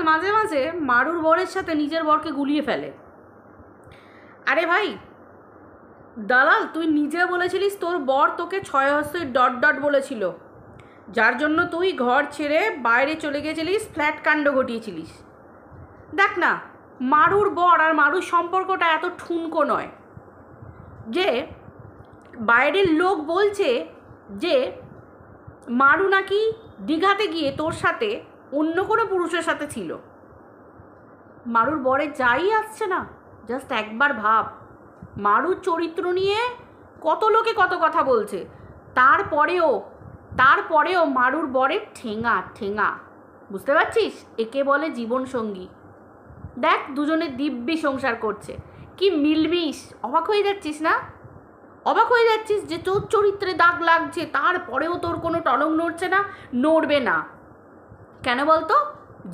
মাঝে মাঝে মারুর বরের সাথে নিজের বরকে গুলিয়ে ফেলে। আরে ভাই দালাল, তুই নিজে বলেছিলিস তোর বর তোকে 6 হস্তের ডট ডট বলেছিল, যার জন্য তুই ঘর ছেড়ে বাইরে চলে গেছিলিস, ফ্ল্যাট কাণ্ড ঘটিয়েছিলিস। দেখ না, মারুর বর আর মারুর সম্পর্কটা এত ঠুনকো নয় যে বাইরের লোক বলছে যে মারু নাকি দীঘাতে গিয়ে তোর সাথে অন্য কোনো পুরুষের সাথে ছিল। মারুর বরে যাই আসছে না, জাস্ট একবার ভাব, মারুর চরিত্র নিয়ে কত লোকে কত কথা বলছে, তারপরেও মারুর বরের ঠেঙা ঠেঙা, বুঝতে পারছিস? একে বলে জীবনসঙ্গী। দেখ দুজনে দিব্যি সংসার করছে, কি মিলমিশ। অবাক হয়ে যাচ্ছিস না? অবাক হয়ে যাচ্ছিস যে তোর চরিত্রে দাগ লাগছে, তারপরেও তোর কোনো টনক নড়ছে না, নড়বে না। কেন বলতো?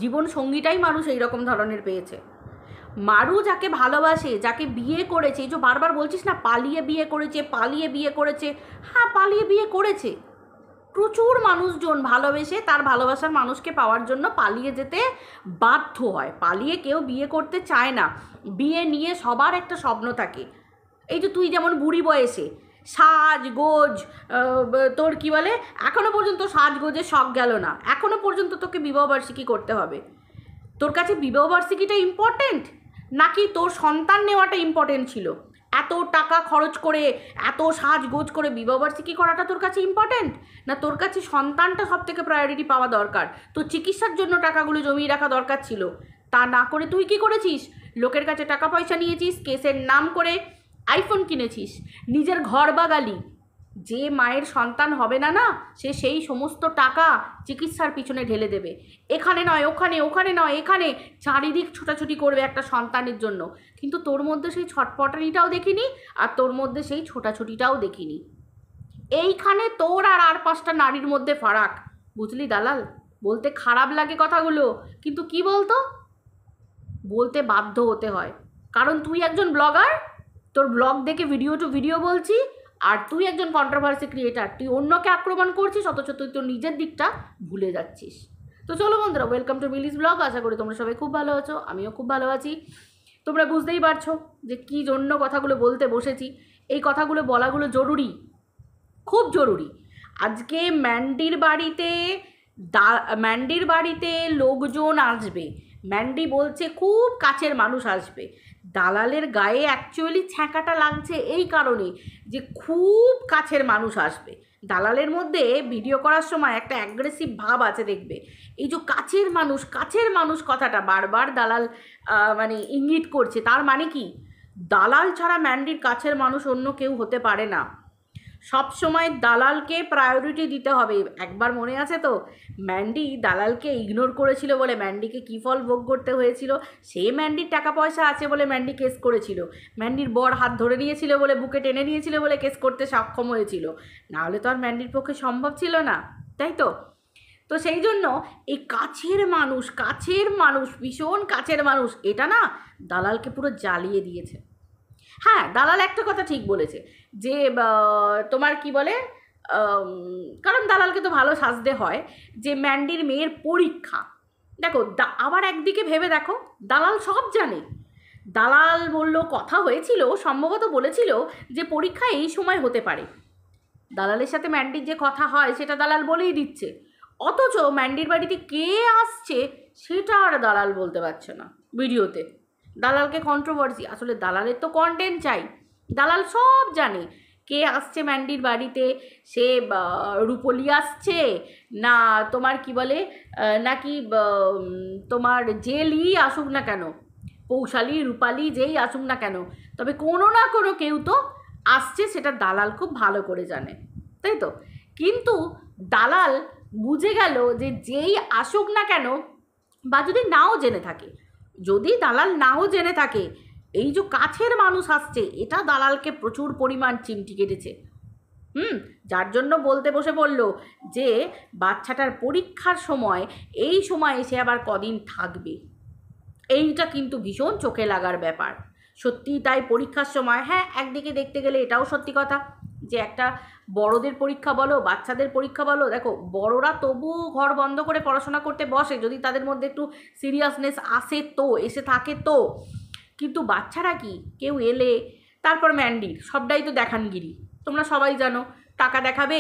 জীবন সঙ্গীটাই মানুষ এইরকম ধরনের পেয়েছে। মারু যাকে ভালোবাসে, যাকে বিয়ে করেছে, এই যে বারবার বলছিস না পালিয়ে বিয়ে করেছে, হ্যাঁ পালিয়ে বিয়ে করেছে। প্রচুর মানুষজন ভালোবেসে তার ভালোবাসার মানুষকে পাওয়ার জন্য পালিয়ে যেতে বাধ্য হয়। পালিয়ে কেউ বিয়ে করতে চায় না। বিয়ে নিয়ে সবার একটা স্বপ্ন থাকে। এই যে তুই যেমন বুড়ি বয়সে সাজগোজ, তোর কি বলে, এখনো পর্যন্ত সাজগোজের শখ গেল না, এখনো পর্যন্ত তোকে বিবাহবার্ষিকী করতে হবে। তোর কাছে বিবাহবার্ষিকীটা ইম্পর্টেন্ট নাকি তোর সন্তান নেওয়াটা ইম্পর্টেন্ট ছিল? এত টাকা খরচ করে, এত সাজগোজ করে বিবাহবার্ষিকী করাটা তোর কাছে ইম্পর্টেন্ট, না তোর কাছে সন্তানটা সব থেকে প্রায়োরিটি পাওয়া দরকার? তোর চিকিৎসার জন্য টাকাগুলো জমিয়ে রাখা দরকার ছিল। তা না করে তুই কি করেছিস? লোকের কাছে টাকা পয়সা নিয়েছিস, কেসের নাম করে আইফোন কিনেছিস, নিজের ঘর বাগালি। যে মায়ের সন্তান হবে না, সে সেই সমস্ত টাকা চিকিৎসার পিছনে ঢেলে দেবে। এখানে নয় ওখানে, ওখানে নয় এখানে, চারিদিক ছোটাছুটি করবে একটা সন্তানের জন্য। কিন্তু তোর মধ্যে সেই ছটপটানিটাও দেখিনি, আর তোর মধ্যে সেই ছোটাছুটিটাও দেখিনি। এইখানে তোর আর 5টা নারীর মধ্যে ফারাক, বুঝলি দালাল? বলতে খারাপ লাগে কথাগুলো, কিন্তু কি বলতো, বলতে বাধ্য হতে হয়। কারণ তুই একজন ব্লগার, তোর ব্লগ দেখে ভিডিও টু ভিডিও বলছি, আর তুই একজন কন্ট্রোভার্সি ক্রিয়েটার, তুই অন্যকে আক্রমণ করছিস, অথচ তুই তোর নিজের দিকটা ভুলে যাচ্ছিস। তো চলো বন্ধুরা, ওয়েলকাম টু মিলিস ব্লগ। আশা করি তোমরা সবাই খুব ভালো আছো, আমিও খুব ভালো আছি। তোমরা বুঝতেই পারছো যে কী জন্য কথাগুলো বলতে বসেছি। এই কথাগুলো বলাগুলো জরুরি, খুব জরুরি। আজকে ম্যান্ডির বাড়িতে লোকজন আসবে। ম্যান্ডি বলছে খুব কাছের মানুষ আসবে। দালালের গায়ে অ্যাকচুয়ালি ছ্যাঁকাটা লাগছে এই কারণে যে খুব কাছের মানুষ আসবে। দালালের মধ্যে ভিডিও করার সময় একটা অ্যাগ্রেসিভ ভাব আছে, দেখবে। এই যে কাছের মানুষ কথাটা বারবার দালাল মানে ইঙ্গিত করছে। তার মানে কি, দালাল ছাড়া ম্যান্ডির কাছের মানুষ অন্য কেউ হতে পারে না। সব সময় দালালকে প্রায়োরিটি দিতে হবে। একবার মনে আছে তো, ম্যান্ডি দালালকে ইগনোর করেছিল বলে ম্যান্ডিকে কী ফল ভোগ করতে হয়েছিল? সে ম্যান্ডির টাকা পয়সা আছে বলে ম্যান্ডি কেস করেছিল, ম্যান্ডির বর হাত ধরে নিয়েছিল বলে, বুকে টেনে নিয়েছিল বলে কেস করতে সক্ষম হয়েছিল। নাহলে তো আর ম্যান্ডির পক্ষে সম্ভব ছিল না, তাই তো? তো সেই জন্য এই কাছের মানুষ, ভীষণ কাছের মানুষ, এটা না দালালকে পুরো জ্বালিয়ে দিয়েছে। হ্যাঁ, দালাল একটা কথা ঠিক বলেছে যে তোমার কি বলে, কারণ দালালকে তো ভালো সাজতে হয়, যে ম্যান্ডির মেয়ের পরীক্ষা। দেখো আবার একদিকে ভেবে দেখো, দালাল সব জানে। দালাল বললো, কথা হয়েছিল, সম্ভবত বলেছিল যে পরীক্ষা এই সময় হতে পারে। দালালের সাথে ম্যান্ডির যে কথা হয় সেটা দালাল বলেই দিচ্ছে, অথচ ম্যান্ডির বাড়িতে কে আসছে সেটা আর দালাল বলতে পারছে না ভিডিওতে। দালালকে কন্ট্রোভার্সি, আসলে দালালের তো কন্টেন্ট চাই। দালাল সব জানে কে আসছে ম্যান্ডির বাড়িতে, সে রূপলি আসছে না তোমার কি বলে, নাকি তোমার জেলই আসুক না কেন, পৌশালী রূপালী যেই আসুক না কেন, তবে কোনো না কোনো কেউ তো আসছে, সেটা দালাল খুব ভালো করে জানে, তাই তো? কিন্তু দালাল বুঝে গেল যে যেই আসুক না কেন, বা যদি নাও জেনে থাকে, যদি দালাল নাও জেনে থাকে, এই যে কাছের মানুষ আসছে, এটা দালালকে প্রচুর পরিমাণ চিমটি কেটেছে। যার জন্য বলতে বসে বলল যে বাচ্চাটার পরীক্ষার সময়, এই সময় সে আবার কদিন থাকবে। এইটা কিন্তু ভীষণ চোখে লাগার ব্যাপার। সত্যি তাই, পরীক্ষার সময়, হ্যাঁ একদিকে দেখতে গেলে এটাও সত্যি কথা, যে একটা বড়দের পরীক্ষা বলো, বাচ্চাদের পরীক্ষা বলো, দেখো বড়রা তবুও ঘর বন্ধ করে পড়াশোনা করতে বসে যদি তাদের মধ্যে একটু সিরিয়াসনেস আসে, তো এসে থাকে তো। কিন্তু বাচ্চারা কি, কেউ এলে তারপর ম্যান্ডির সবটাই তো দেখানগিরি, তোমরা সবাই জানো। টাকা দেখাবে,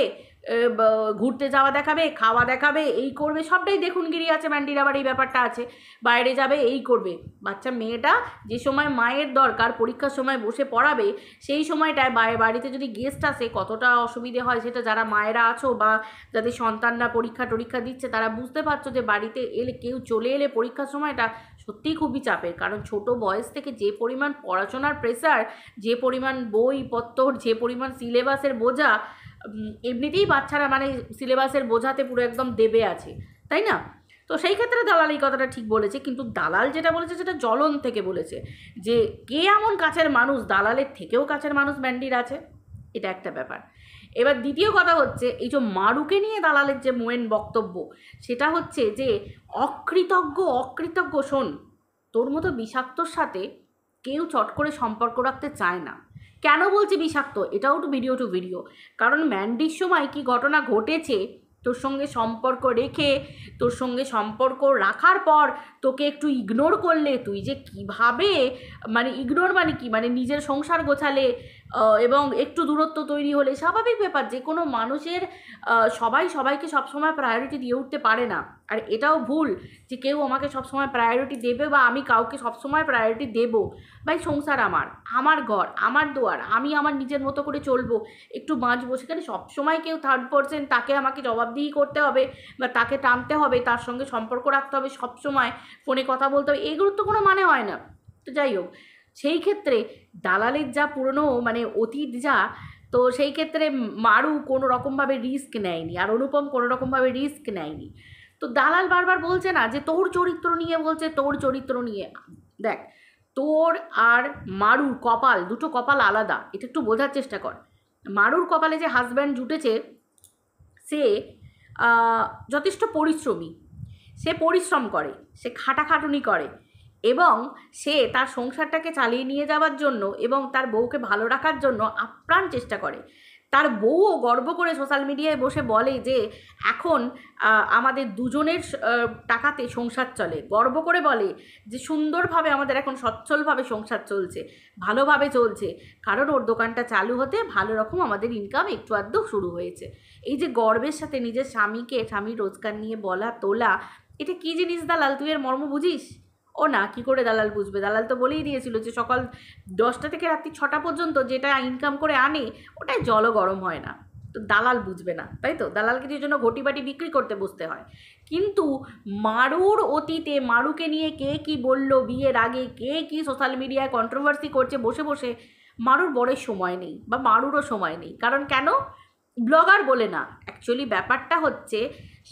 ঘুরতে যাওয়া দেখাবে, খাওয়া দেখাবে, এই করবে, সবটাই দেখুনগিরি আছে ম্যান্ডির। আবার এই ব্যাপারটা আছে, বাইরে যাবে, এই করবে। বাচ্চা মেয়েটা যে সময় মায়ের দরকার, পরীক্ষার সময় বসে পড়াবে, সেই সময়টায় বাড়িতে যদি গেস্ট আসে কতটা অসুবিধে হয় সেটা যারা মায়েরা আছো বা যাদের সন্তানরা পরীক্ষা দিচ্ছে তারা বুঝতে পারছো যে বাড়িতে এলে, কেউ চলে এলে পরীক্ষার সময়টা সত্যিই খুবই চাপের। কারণ ছোট বয়স থেকে যে পরিমাণ পড়াশোনার প্রেসার, যে পরিমাণ বইপত্র, যে পরিমাণ সিলেবাসের বোঝা, এমনিতেই বাচ্চারা মানে সিলেবাসের বোঝাতে পুরো একদম দেবে আছে, তাই না? তো সেই ক্ষেত্রে দালাল এই কথাটা ঠিক বলেছে, কিন্তু দালাল যেটা বলেছে সেটা জ্বলন থেকে বলেছে যে কে এমন কাছের মানুষ, দালালের থেকেও কাছের মানুষ ম্যান্ডির আছে, এটা একটা ব্যাপার। এবার দ্বিতীয় কথা হচ্ছে এই যে মারুকে নিয়ে দালালের যে মেন বক্তব্য, সেটা হচ্ছে যে অকৃতজ্ঞ। শোন, তোর মতো বিষাক্তর সাথে কেউ চট করে সম্পর্ক রাখতে চায় না। কেন বলছি বিষাক্ত, এটাও টু ভিডিও, কারণ ম্যান্ডির সময় কি ঘটনা ঘটেছে, তোর সঙ্গে সম্পর্ক রেখে, তোর সঙ্গে সম্পর্ক রাখার পর তোকে একটু ইগনোর করলে, তুই যে কিভাবে, মানে ইগনোর মানে কি, মানে নিজের সংসার গোছালে এবং একটু দূরত্ব তৈরি হলে, স্বাভাবিক ব্যাপার, যে কোনো মানুষের সবাইকে সবসময় প্রায়োরিটি দিয়ে উঠতে পারে না। আর এটাও ভুল যে কেউ আমাকে সবসময় প্রায়োরিটি দেবে বা আমি কাউকে সবসময় প্রায়োরিটি দেবো। ভাই, সংসার আমার ঘর, আমার দুয়ার, আমি আমার নিজের মতো করে চলবো, একটু বাঁচবো। সেখানে সবসময় কেউ থার্ড পার্সন, তাকে আমাকে জবাবদিহি করতে হবে বা তাকে টানতে হবে, তার সঙ্গে সম্পর্ক রাখতে হবে, সবসময় ফোনে কথা বলতে হবে, এগুলোর তো কোনো মানে হয় না। তো যাই হোক, সেই ক্ষেত্রে দালালের যা পুরনো মানে অতীত যা, তো সেই ক্ষেত্রে মারু কোনো রকমভাবে রিস্ক নেয়নি, আর অনুপম কোনো রকমভাবে রিস্ক নেয়নি। তো দালাল বারবার বলছে না যে তোর চরিত্র নিয়ে, বলছে তোর চরিত্র নিয়ে। দেখ, তোর আর মারুর কপাল, দুটো কপাল আলাদা, এটা একটু বোঝার চেষ্টা কর। মারুর কপালে যে হাজব্যান্ড জুটেছে, সে যথেষ্ট পরিশ্রমী, সে পরিশ্রম করে, সে খাটাখাটুনি করে, এবং সে তার সংসারটাকে চালিয়ে নিয়ে যাওয়ার জন্য এবং তার বউকে ভালো রাখার জন্য আপ্রাণ চেষ্টা করে। তার বউও গর্ব করে সোশ্যাল মিডিয়ায় বসে বলে যে এখন আমাদের দুজনের টাকাতে সংসার চলে, গর্ব করে বলে যে সুন্দরভাবে আমাদের এখন সচ্ছলভাবে সংসার চলছে, ভালোভাবে চলছে, কারণ ওর দোকানটা চালু হতে ভালো রকম আমাদের ইনকাম একটু আধটু শুরু হয়েছে। এই যে গর্বের সাথে নিজের স্বামীর রোজগার নিয়ে বলা তোলা, এটা কী জিনিস দালাল, তুই এর মর্ম বুঝিস? ও না, কি করে দালাল বুঝবে? দালাল তো বলেই দিয়েছিল যে সকাল 10টা থেকে রাত্রি 6টা পর্যন্ত যেটা ইনকাম করে আনে ওটাই জলও গরম হয় না। তো দালাল বুঝবে না, তাই তো? দালালকে যে জন্য ঘটি বাটি বিক্রি করতে বসতে হয়। কিন্তু মারুর অতীতে, মারুকে নিয়ে কে কি বলল বিয়ের আগে, কে কি সোশ্যাল মিডিয়ায় কন্ট্রোভার্সি করছে বসে বসে, মারুর বড়ের সময় নেই, বা মারুরও সময় নেই। কারণ কেন? ব্লগার বলে না, অ্যাকচুয়ালি ব্যাপারটা হচ্ছে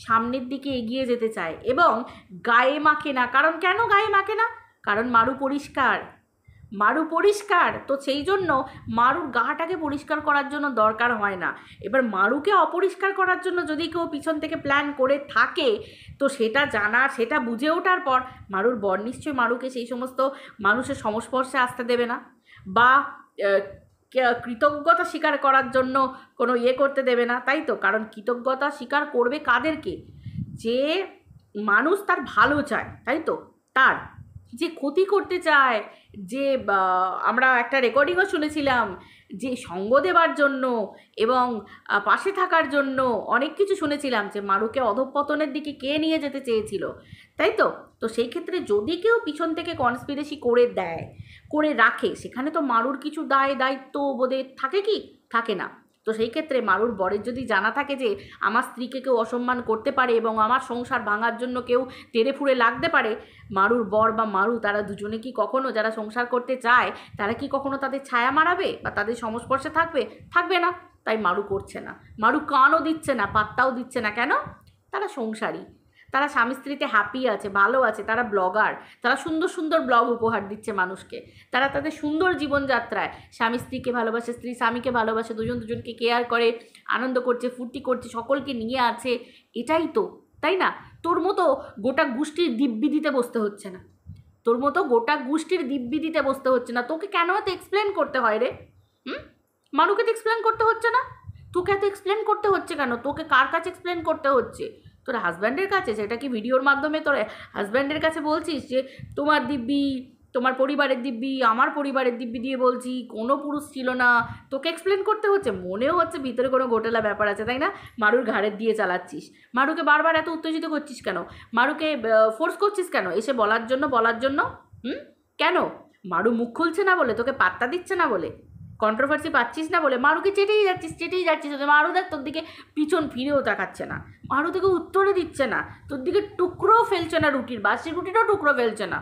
সামনের দিকে এগিয়ে যেতে চায় এবং গায়ে মাখে না। কারণ কেন গায়ে মাখে না? কারণ মারু পরিষ্কার, তো সেই জন্য মারুর গাটাকে পরিষ্কার করার জন্য দরকার হয় না। এবার মারুকে অপরিষ্কার করার জন্য যদি কেউ পিছন থেকে প্ল্যান করে থাকে, তো সেটা জানার, সেটা বুঝে ওঠার পর মারুর বর নিশ্চয়ই মারুকে সেই সমস্ত মানুষের সংস্পর্শে আসতে দেবে না, বা কৃতজ্ঞতা স্বীকার করার জন্য কোনো করতে দেবে না, তাই তো? কারণ কৃতজ্ঞতা স্বীকার করবে কাদেরকে? যে মানুষ তার ভালো চায়, তাই তো? তার যে ক্ষতি করতে চায়, যে আমরা একটা রেকর্ডিংও শুনেছিলাম যে সঙ্গ দেবার জন্য এবং পাশে থাকার জন্য অনেক কিছু শুনেছিলাম, যে মারুকে অধঃপতনের দিকে কে নিয়ে যেতে চেয়েছিল, তাই তো? তো সেই ক্ষেত্রে যদি কেউ পিছন থেকে কনস্পিরেসি করে রাখে, সেখানে তো মারুর কিছু দায়িত্ব বোধে থাকে কি? থাকে না। তো সেই ক্ষেত্রে মারুর বরের যদি জানা থাকে যে আমার স্ত্রীকে কেউ অসম্মান করতে পারে এবং আমার সংসার ভাঙার জন্য কেউ তেড়ে ফুঁড়ে লাগতে পারে, মারুর বর বা মারু তারা দুজনে কি কখনো, যারা সংসার করতে চায় তারা কি কখনো তাদের ছায়া মারাবে বা তাদের সংস্পর্শে থাকবে না। তাই মারু করছে না, মারু কানও দিচ্ছে না, পাত্তাও দিচ্ছে না। কেন? তারা সংসারী, তারা স্বামী স্ত্রীতে হ্যাপি আছে, ভালো আছে, তারা ব্লগার, তারা সুন্দর সুন্দর ব্লগ উপহার দিচ্ছে মানুষকে, তারা তাদের সুন্দর জীবনযাত্রায় স্বামী স্ত্রীকে ভালোবাসে, স্ত্রী স্বামীকে ভালোবাসে, দুজনকে কেয়ার করে, আনন্দ করছে, ফুর্তি করছে, সকলকে নিয়ে আছে, এটাই তো, তাই না? তোর মতো গোটা গোষ্ঠীর দিব্যি দিতে বসতে হচ্ছে না, তোকে কেন এত এক্সপ্লেন করতে হয় রে? মারুকে তো এক্সপ্লেন করতে হচ্ছে না, তোকে এত এক্সপ্লেন করতে হচ্ছে কেন? তোকে কার কাছে এক্সপ্লেন করতে হচ্ছে? তোর হাজব্যান্ডের কাছে? সেটা কি ভিডিওর মাধ্যমে তোর হাজব্যান্ডের কাছে বলছিস যে তোমার দিব্যি, তোমার পরিবারের দিব্যি, আমার পরিবারের দিব্যি দিয়ে বলছি কোনো পুরুষ ছিল না, তোকে এক্সপ্লেন করতে হচ্ছে? মনেও হচ্ছে ভিতরে কোনো ঘোটালা ব্যাপার আছে, তাই না? মারুর ঘাড়ের দিয়ে চালাচ্ছিস। মারুকে বারবার এত উত্তেজিত করছিস কেন? মারুকে ফোর্স করছিস কেন এসে বলার জন্য? কেন? মারু মুখ খুলছে না বলে, তোকে পাত্তা দিচ্ছে না বলে, কন্ট্রোভার্সি পাচ্ছিস না বলে মারুকে চেটেই যাচ্ছিস। মারু দেখ তোর দিকে পিছন ফিরেও তাকাচ্ছে না, মারু তোকে উত্তরে দিচ্ছে না, তোর দিকে টুকরোও ফেলছে না, রুটির বাসি রুটিটাও টুকরো ফেলছে না।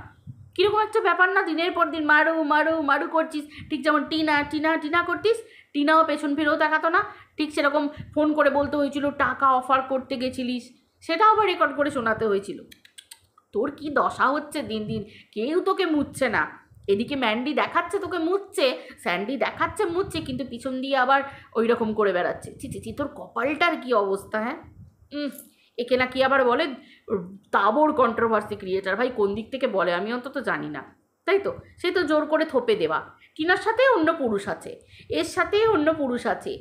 কীরকম একটা ব্যাপার না, দিনের পর দিন মারু মারু মারু করছিস। ঠিক যেমন টিনা করতিস, টিনাও পেছন ফিরেও তাকাতো না, ঠিক সেরকম ফোন করে বলতে হয়েছিল টাকা অফার করতে গেছিলিস, সেটাও আবার রেকর্ড করে শোনাতে হয়েছিল। তোর কি দশা হচ্ছে দিন দিন, কেউ তোকে মুছছে না। এদিকে ম্যান্ডি দেখাচ্ছে তোকে মুছছে, স্যান্ডি দেখাচ্ছে মুছছে, কিন্তু পিছন দিয়ে আবার ওই রকম করে বেড়াচ্ছে। চি তোর কপালটার কি অবস্থা, হ্যাঁ? একে নাকি আবার বলে তাবড় কন্ট্রোভার্সি ক্রিয়েটার। ভাই কোন দিক থেকে বলে আমি অন্তত জানি না, তাই তো? সে তো জোর করে থোপে দেওয়া, টিনার সাথে অন্য পুরুষ আছে, এর সাথে অন্য পুরুষ আছে,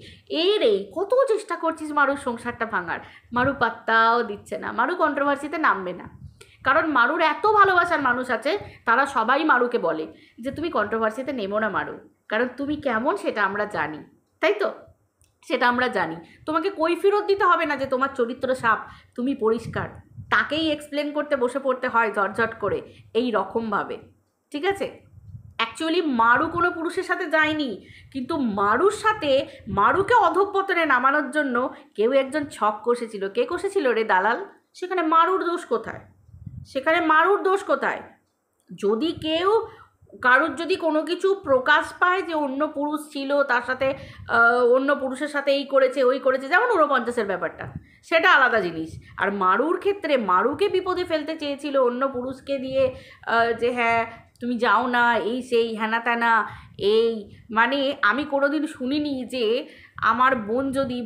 রে কত চেষ্টা করছিস মারুর সংসারটা ভাঙার, মারু পাত্তাও দিচ্ছে না, মারু কন্ট্রোভার্সিতে নামবে না। কারণ মারুর এত ভালোবাসার মানুষ আছে, তারা সবাই মারুকে বলে যে তুমি কন্ট্রোভার্সিতে নেমো না মারু, কারণ তুমি কেমন সেটা আমরা জানি, তাই তো? সেটা আমরা জানি, তোমাকে কৈফিয়ত দিতে হবে না যে তোমার চরিত্র সাপ, তুমি পরিষ্কার। তাকেই এক্সপ্লেন করতে বসে পড়তে হয় ঝটঝট করে এই রকমভাবে, ঠিক আছে? অ্যাকচুয়ালি মারু কোনো পুরুষের সাথে যায়নি, কিন্তু মারুর সাথে মারুকে অধঃপতনে নামানোর জন্য কেউ একজন ছক কষেছিল। কে কষেছিল রে দালাল? সেখানে মারুর দোষ কোথায়? যদি কেউ কারোর যদি কোনো কিছু প্রকাশ পায় যে অন্য পুরুষ ছিল, তার সাথে অন্য পুরুষের সাথে এই করেছে ওই করেছে, যেমন 49-এর ব্যাপারটা, সেটা আলাদা জিনিস। আর মারুর ক্ষেত্রে মারুকে বিপদে ফেলতে চেয়েছিল অন্য পুরুষকে দিয়ে, যে হ্যাঁ তুমি যাও না, এই সেই হ্যানা ত্যানা, এই মানে আমি কোনোদিন শুনিনি যে আমার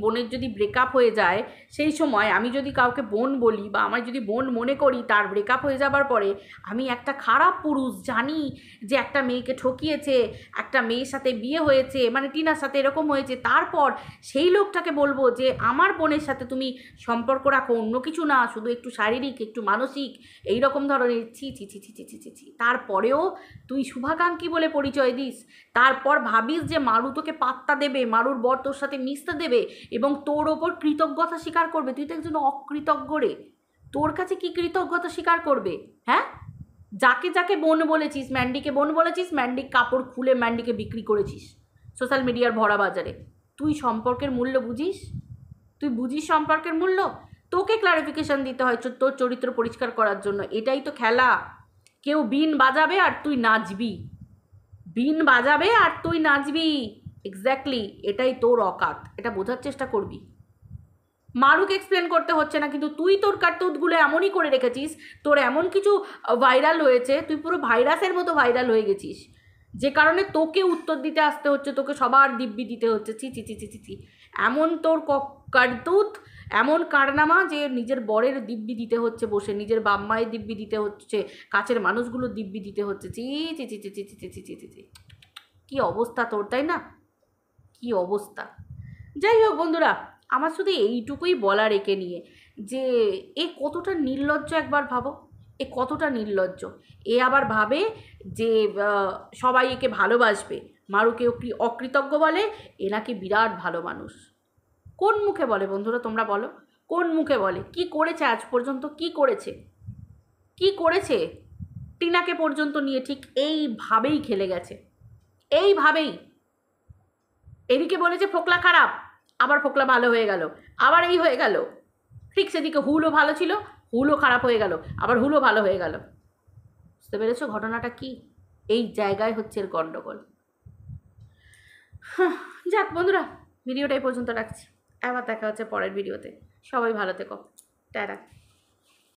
বোনের যদি ব্রেকআপ হয়ে যায়, সেই সময় আমি যদি কাউকে বোন বলি বা আমার যদি বোন মনে করি, তার ব্রেকআপ হয়ে যাবার পরে আমি একটা খারাপ পুরুষ, জানি যে একটা মেয়েকে ঠকিয়েছে, একটা মেয়ের সাথে বিয়ে হয়েছে, মানে টিনার সাথে এরকম হয়েছে, তারপর সেই লোকটাকে বলবো যে আমার বোনের সাথে তুমি সম্পর্ক রাখো, অন্য কিছু না, শুধু একটু শারীরিক একটু মানসিক এই রকম ধরনের। ছি ছি ছি ছি ছি ছি ছি ছি। তারপরেও তুই শুভাকাঙ্ক্ষী বলে পরিচয় দিস, তারপর ভাবিস যে মারু তোকে পাত্তা দেবে, মারুর বর তোর সাথে মিশতে দেবে এবং তোর ওপর কৃতজ্ঞতা স্বীকার করবে। তুই তো একজন অকৃতজ্ঞ রে, তোর কাছে কি কৃতজ্ঞতা স্বীকার করবে? হ্যাঁ, যাকে বোন বলেছিস, ম্যান্ডিকে বোন বলেছিস, ম্যান্ডি কাপড় খুলে ম্যান্ডিকে বিক্রি করেছিস সোশ্যাল মিডিয়ার ভরা বাজারে। তুই সম্পর্কের মূল্য বুঝিস? তুই বুঝিস সম্পর্কের মূল্য? তোকে ক্লারিফিকেশন দিতে হয় তোর চরিত্র পরিষ্কার করার জন্য। এটাই তো খেলা। কেউ বিন বাজাবে আর তুই নাচবি, এক্স্যাক্টলি এটাই তোর অকাত, এটা বোঝার চেষ্টা করবি। মারুকে এক্সপ্লেন করতে হচ্ছে না, কিন্তু তুই তোর কার্তুতগুলো এমনই করে রেখেছিস, তোর এমন কিছু ভাইরাল হয়েছে, তুই পুরো ভাইরাসের মতো ভাইরাল হয়ে গেছিস, যে কারণে তোকে উত্তর দিতে আসতে হচ্ছে, তোকে সবার দিব্যি দিতে হচ্ছে। ছি ছি ছি ছি ছি ছি। এমন তোর কার্তুত, এমন কারনামা যে নিজের বরের দিব্যি দিতে হচ্ছে বসে, নিজের বাম্মায়ের দিব্যি দিতে হচ্ছে, কাছের মানুষগুলোর দিব্যি দিতে হচ্ছে। ছি ছি ছি ছি ছি ছি ছি ছি ছি ছি। কী অবস্থা তোর, তাই না? কী অবস্থা। যাই হোক বন্ধুরা, আমার শুধু এইটুকুই বলার একে নিয়ে, যে এ কতটা নির্লজ্জ একবার ভাবো, এ কতটা নির্লজ্জ। এ আবার ভাবে যে সবাই একে ভালোবাসবে, মারুকে অকৃতজ্ঞ বলে, এ নাকি বিরাট ভালো মানুষ। কোন মুখে বলে বন্ধুরা, তোমরা বলো, কোন মুখে বলে? কি করেছে আজ পর্যন্ত? কি করেছে? টিনাকে পর্যন্ত নিয়ে ঠিক এইভাবেই খেলে গেছে, এইভাবেই। এদিকে বলেছে ফোকলা খারাপ, আবার ফোকলা ভালো হয়ে গেল, আবার এই হয়ে গেল। ঠিক সেদিকে হুলও ভালো ছিল, হুলও খারাপ হয়ে গেল, আবার হুলও ভালো হয়ে গেল। বুঝতে পেরেছো ঘটনাটা কি? এই জায়গায় হচ্ছে এর গণ্ডগোল। যাক বন্ধুরা, ভিডিওটা এই পর্যন্ত রাখছি, আবার দেখা হচ্ছে পরের ভিডিওতে। সবাই ভালো থেকো, টাটা।